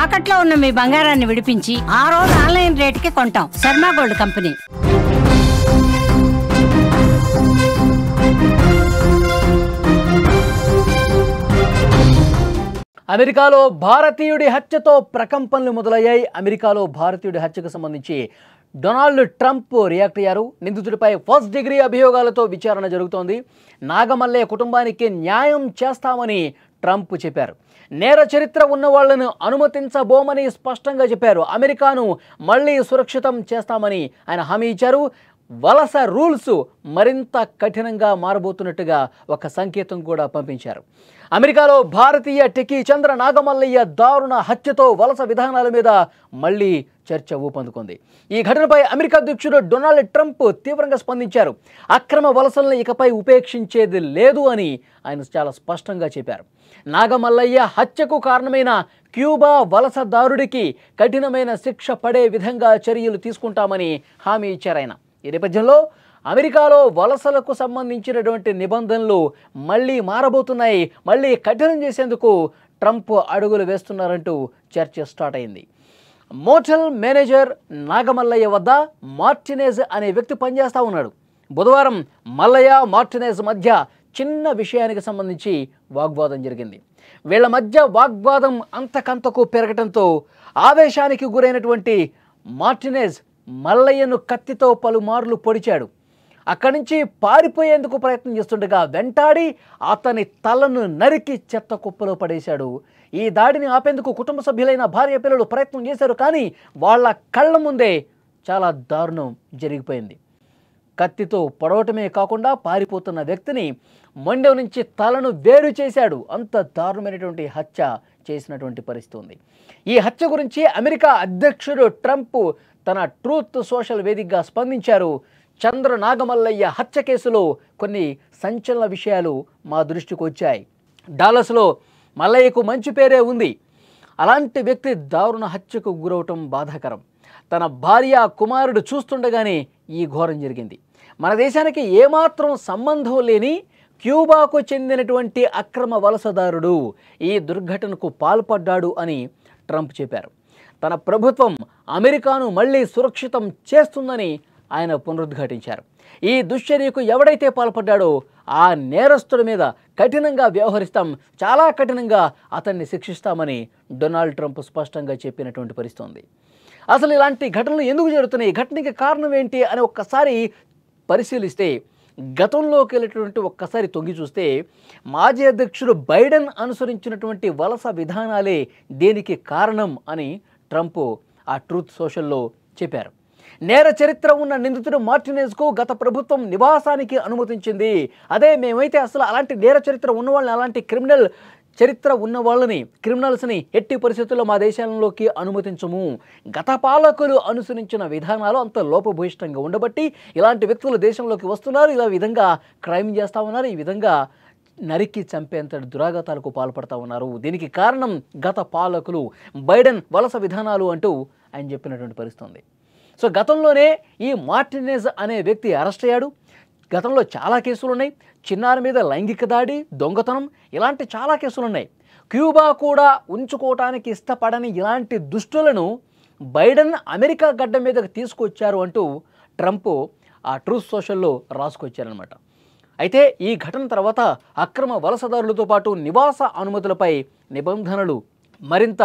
తాకట్లో ఉన్న మీ బంగారాన్ని విడిపించి ఆ రోజు ఆన్లైన్ రేటుకి కొంటాం. Sharma gold company. అమెరికాలో భారతీయుడి హత్యతో ప్రకంపనలు మొదలయ్యాయి. అమెరికాలో భారతీయుడి హత్యకు సంబంధించి డొనాల్డ్ ట్రంప్ రియాక్ట్ అయ్యారు. నిందితుడిపై ఫస్ట్ డిగ్రీ అభియోగాలతో విచారణ జరుగుతోంది. నాగమల్లయ్య కుటుంబానికి న్యాయం చేస్తామని ట్రంప్ చెప్పారు. నేర చరిత్ర ఉన్న వాళ్లను అనుమతించబోమని స్పష్టంగా చెప్పారు. అమెరికాను మళ్లీ సురక్షితం చేస్తామని ఆయన హామీ ఇచ్చారు. వలస రూల్స్ మరింత కఠినంగా మారబోతున్నట్టుగా ఒక సంకేతం కూడా పంపించారు. అమెరికాలో భారతీయ టెకీ చంద్ర నాగమల్లయ్య దారుణ హత్యతో వలస విధానాల మీద మళ్లీ చర్చ ఊపందుకుంది. ఈ ఘటనపై అమెరికా అధ్యక్షుడు డొనాల్డ్ ట్రంప్ తీవ్రంగా స్పందించారు. అక్రమ వలసలను ఇకపై ఉపేక్షించేది లేదు అని ఆయన చాలా స్పష్టంగా చెప్పారు. నాగమల్లయ్య హత్యకు కారణమైన క్యూబా వలసదారుడికి కఠినమైన శిక్ష పడే విధంగా చర్యలు తీసుకుంటామని హామీ ఇచ్చారు ఆయన. ఈ నేపథ్యంలో అమెరికాలో వలసలకు సంబంధించినటువంటి నిబంధనలు మళ్ళీ మారబోతున్నాయి. మళ్ళీ కఠినం చేసేందుకు ట్రంప్ అడుగులు వేస్తున్నారంటూ చర్చ స్టార్ట్ అయింది. మోటల్ మేనేజర్ నాగమల్లయ్య వద్ద మార్టినేజ్ అనే వ్యక్తి పనిచేస్తూ ఉన్నాడు. బుధవారం మల్లయ్య మార్టినేజ్ మధ్య చిన్న విషయానికి సంబంధించి వాగ్వాదం జరిగింది. వీళ్ళ మధ్య వాగ్వాదం అంతకంతకు పెరగటంతో ఆవేశానికి గురైనటువంటి మార్టినేజ్ మల్లయ్యను కత్తితో పలుమార్లు పొడిచాడు. అక్కడి నుంచి పారిపోయేందుకు ప్రయత్నం చేస్తుండగా వెంటాడి అతని తలను నరికి చెత్త కుప్పలో పడేశాడు. ఈ దాడిని ఆపేందుకు కుటుంబ సభ్యులైన భార్య పిల్లలు ప్రయత్నం చేశారు. కానీ వాళ్ళ కళ్ళ ముందే చాలా దారుణం జరిగిపోయింది. కత్తితో పొడవటమే కాకుండా పారిపోతున్న వ్యక్తిని మొండెం నుంచి తలను వేరు చేశాడు. అంత దారుణమైనటువంటి హత్య చేసినటువంటి పరిస్థితి ఉంది. ఈ హత్య గురించి అమెరికా అధ్యక్షుడు ట్రంప్ తన ట్రూత్ సోషల్ వేదికగా స్పందించారు. చంద్ర నాగమల్లయ్య హత్య కేసులో కొన్ని సంచలన విషయాలు మా దృష్టికి వచ్చాయి. డాలస్లో మల్లయ్యకు మంచి పేరే ఉంది. అలాంటి వ్యక్తి దారుణ హత్యకు గురవటం బాధాకరం. తన భార్య కుమారుడు చూస్తుండగానే ఈ ఘోరం జరిగింది. మన దేశానికి ఏమాత్రం సంబంధం లేని క్యూబాకు చెందినటువంటి అక్రమ వలసదారుడు ఈ దుర్ఘటనకు పాల్పడ్డాడు అని ట్రంప్ చెప్పారు. తన ప్రభుత్వం అమెరికాను మళ్లీ సురక్షితం చేస్తుందని ఆయన పునరుద్ఘాటించారు. ఈ దుశ్చర్యకు ఎవడైతే పాల్పడ్డాడో ఆ నేరస్తుడి మీద కఠినంగా వ్యవహరిస్తాం, చాలా కఠినంగా అతన్ని శిక్షిస్తామని డొనాల్డ్ ట్రంప్ స్పష్టంగా చెప్పినటువంటి పరిస్థితి ఉంది. అసలు ఇలాంటి ఘటనలు ఎందుకు జరుగుతున్నాయి, ఘటనకి కారణం ఏంటి అని ఒక్కసారి పరిశీలిస్తే, గతంలోకి వెళ్ళేటువంటి ఒక్కసారి తొంగి చూస్తే మాజీ అధ్యక్షుడు బైడెన్ అనుసరించినటువంటి వలస విధానాలే దీనికి కారణం అని ట్రంప్ ఆ ట్రూత్ సోషల్లో చెప్పారు. నేర చరిత్ర ఉన్న నిందితుడు మార్టినేజ్కు గత ప్రభుత్వం నివాసానికి అనుమతించింది. అదే మేమైతే అసలు అలాంటి నేర చరిత్ర ఉన్న వాళ్ళని, అలాంటి క్రిమినల్ చరిత్ర ఉన్న వాళ్ళని, క్రిమినల్స్ని ఎట్టి పరిస్థితుల్లో మా దేశంలోకి అనుమతించము. గత పాలకులు అనుసరించిన విధానాలు అంత లోపభూయిష్టంగా ఉండబట్టి ఇలాంటి వ్యక్తులు దేశంలోకి వస్తున్నారు, ఇలా విధంగా క్రైమ్ చేస్తూ ఉన్నారు, ఈ విధంగా నరికి చంపేంత దురాఘాతాలకు పాల్పడతా ఉన్నారు. దీనికి కారణం గత పాలకులు, బైడెన్ వలస విధానాలు అంటూ ఆయన చెప్పినటువంటి పరిస్థితి ఉంది. సో గతంలోనే ఈ మార్టినేజ్ అనే వ్యక్తి అరెస్ట్ అయ్యాడు. గతంలో చాలా కేసులు ఉన్నాయి. చిన్నారి మీద లైంగిక దాడి, దొంగతనం, ఇలాంటి చాలా కేసులు ఉన్నాయి. క్యూబా కూడా ఉంచుకోవటానికి ఇష్టపడని ఇలాంటి దుష్టులను బైడెన్ అమెరికా గడ్డ మీదకి తీసుకొచ్చారు అంటూ ట్రంప్ ఆ ట్రూత్ సోషల్లో రాసుకొచ్చారనమాట. అయితే ఈ ఘటన తర్వాత అక్రమ వలసదారులతో పాటు నివాస అనుమతులపై నిబంధనలు మరింత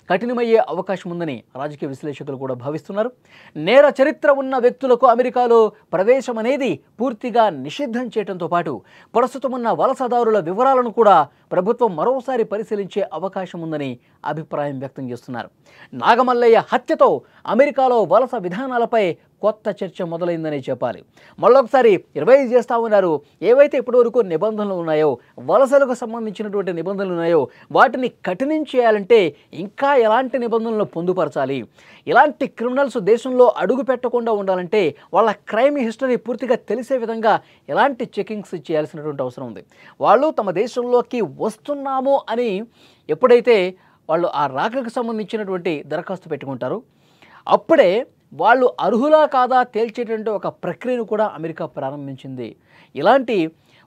కఠినమయ్యే అవకాశం ఉందని రాజకీయ విశ్లేషకులు కూడా భావిస్తున్నారు. నేర చరిత్ర ఉన్న వ్యక్తులకు అమెరికాలో ప్రవేశం అనేది పూర్తిగా నిషిద్ధం చేయడంతో పాటు ప్రస్తుతం ఉన్న వలసదారుల వివరాలను కూడా ప్రభుత్వం మరోసారి పరిశీలించే అవకాశం ఉందని అభిప్రాయం వ్యక్తం చేస్తున్నారు. నాగమల్లయ్య హత్యతో అమెరికాలో వలస విధానాలపై కొత్త చర్చ మొదలైందని చెప్పాలి. మళ్ళొకసారి రివైజ్ చేస్తూ ఉన్నారు. ఏవైతే ఇప్పటివరకు నిబంధనలు ఉన్నాయో, వలసలకు సంబంధించినటువంటి నిబంధనలు ఉన్నాయో వాటిని కఠినం చేయాలంటే ఇంకా ఎలాంటి నిబంధనలు పొందుపరచాలి, ఇలాంటి క్రిమినల్స్ దేశంలో అడుగు పెట్టకుండా ఉండాలంటే వాళ్ళ క్రైమ్ హిస్టరీ పూర్తిగా తెలిసే విధంగా ఎలాంటి చెకింగ్స్ చేయాల్సినటువంటి అవసరం ఉంది. వాళ్ళు తమ దేశంలోకి వస్తున్నాము అని ఎప్పుడైతే వాళ్ళు ఆ రాకకు సంబంధించినటువంటి దరఖాస్తు పెట్టుకుంటారో అప్పుడే వాళ్ళు అర్హులా కాదా తేల్చేటువంటి ఒక ప్రక్రియను కూడా అమెరికా ప్రారంభించింది. ఇలాంటి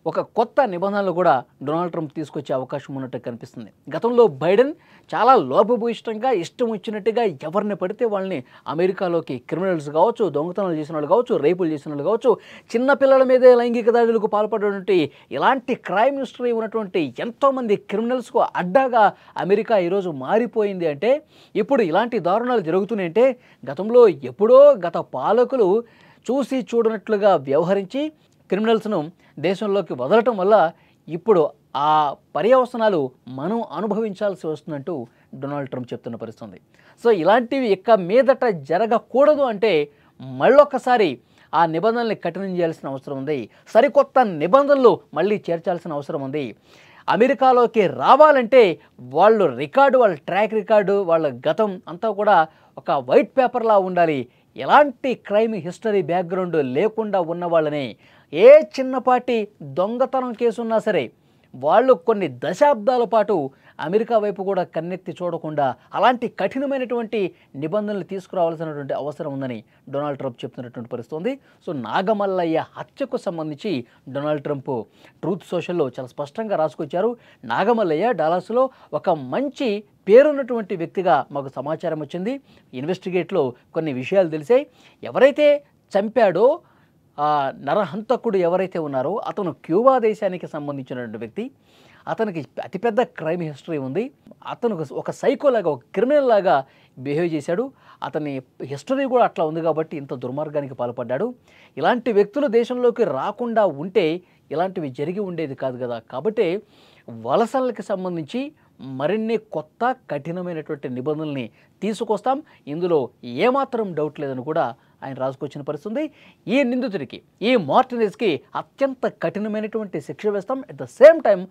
ఒక కొత్త నిబంధనలు కూడా డొనాల్డ్ ట్రంప్ తీసుకొచ్చే అవకాశం ఉన్నట్టు కనిపిస్తుంది. గతంలో బైడెన్ చాలా లోపభూయిష్టంగా ఇష్టం వచ్చినట్టుగా ఎవరిని పడితే వాళ్ళని అమెరికాలోకి క్రిమినల్స్ కావచ్చు, దొంగతనాలు చేసిన వాళ్ళు కావచ్చు, రేపులు చేసిన వాళ్ళు కావచ్చు, చిన్నపిల్లల మీదే లైంగిక దాడులకు పాల్పడినటువంటి ఇలాంటి క్రైమ్ హిస్టరీ ఉన్నటువంటి ఎంతోమంది క్రిమినల్స్కు అడ్డాగా అమెరికా ఈరోజు మారిపోయింది. అంటే ఇప్పుడు ఇలాంటి దారుణాలు జరుగుతున్నాయంటే గతంలో ఎప్పుడో గత పాలకులు చూసి చూడనట్లుగా వ్యవహరించి క్రిమినల్స్ను దేశంలోకి వదలటం వల్ల ఇప్పుడు ఆ పర్యవసనాలు మనం అనుభవించాల్సి వస్తుందంటూ డొనాల్డ్ ట్రంప్ చెప్తున్న పరిస్థితుంది. సో ఇలాంటివి ఇక మీదట జరగకూడదు అంటే మళ్ళొక్కసారి ఆ నిబంధనల్ని కఠినం చేయాల్సిన అవసరం ఉంది. సరికొత్త నిబంధనలు మళ్ళీ చేర్చాల్సిన అవసరం ఉంది. అమెరికాలోకి రావాలంటే వాళ్ళ ట్రాక్ రికార్డు, వాళ్ళ గతం అంతా కూడా ఒక వైట్ పేపర్లా ఉండాలి. ఎలాంటి క్రైమ్ హిస్టరీ బ్యాక్గ్రౌండ్ లేకుండా ఉన్న వాళ్ళని, ఏ చిన్నపాటి దొంగతనం కేసు ఉన్నా సరే వాళ్ళు కొన్ని దశాబ్దాల పాటు అమెరికా వైపు కూడా కన్నెత్తి చూడకుండా అలాంటి కఠినమైనటువంటి నిబంధనలు తీసుకురావాల్సినటువంటి అవసరం ఉందని డొనాల్డ్ ట్రంప్ చెప్తున్నటువంటి పరిస్థితి ఉంది. సో నాగమల్లయ్య హత్యకు సంబంధించి డొనాల్డ్ ట్రంప్ ట్రూత్ సోషల్లో చాలా స్పష్టంగా రాసుకొచ్చారు. నాగమల్లయ్య డాలస్లో ఒక మంచి పేరున్నటువంటి వ్యక్తిగా మాకు సమాచారం వచ్చింది. ఇన్వెస్టిగేట్లో కొన్ని విషయాలు తెలిసాయి. ఎవరైతే చంపాడో నరహంతకుడు ఎవరైతే ఉన్నారో అతను క్యూబా దేశానికి సంబంధించినటువంటి వ్యక్తి. అతనికి అతిపెద్ద క్రైమ్ హిస్టరీ ఉంది. అతను ఒక సైకోలాగా, ఒక క్రిమినల్ లాగా బిహేవ్ చేశాడు. అతని హిస్టరీ కూడా అట్లా ఉంది కాబట్టి ఇంత దుర్మార్గానికి పాల్పడ్డాడు. ఇలాంటి వ్యక్తులు దేశంలోకి రాకుండా ఉంటే ఇలాంటివి జరిగి ఉండేది కాదు కదా. కాబట్టి వలసలకు సంబంధించి మరిన్ని కొత్త కఠినమైనటువంటి నిబంధనల్ని తీసుకొస్తాం, ఇందులో ఏమాత్రం డౌట్ లేదని కూడా ఆయన రాసుకొచ్చిన పరిస్థితుంది. ఈ నిందితుడికి, ఈ మార్టినెజ్కి అత్యంత కఠినమైనటువంటి శిక్ష వేస్తాం. అట్ ద సేమ్ టైం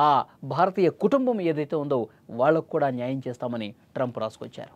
ఆ భారతీయ కుటుంబం ఏదైతే ఉందో వాళ్ళకు కూడా న్యాయం చేస్తామని ట్రంప్ రాసుకొచ్చారు.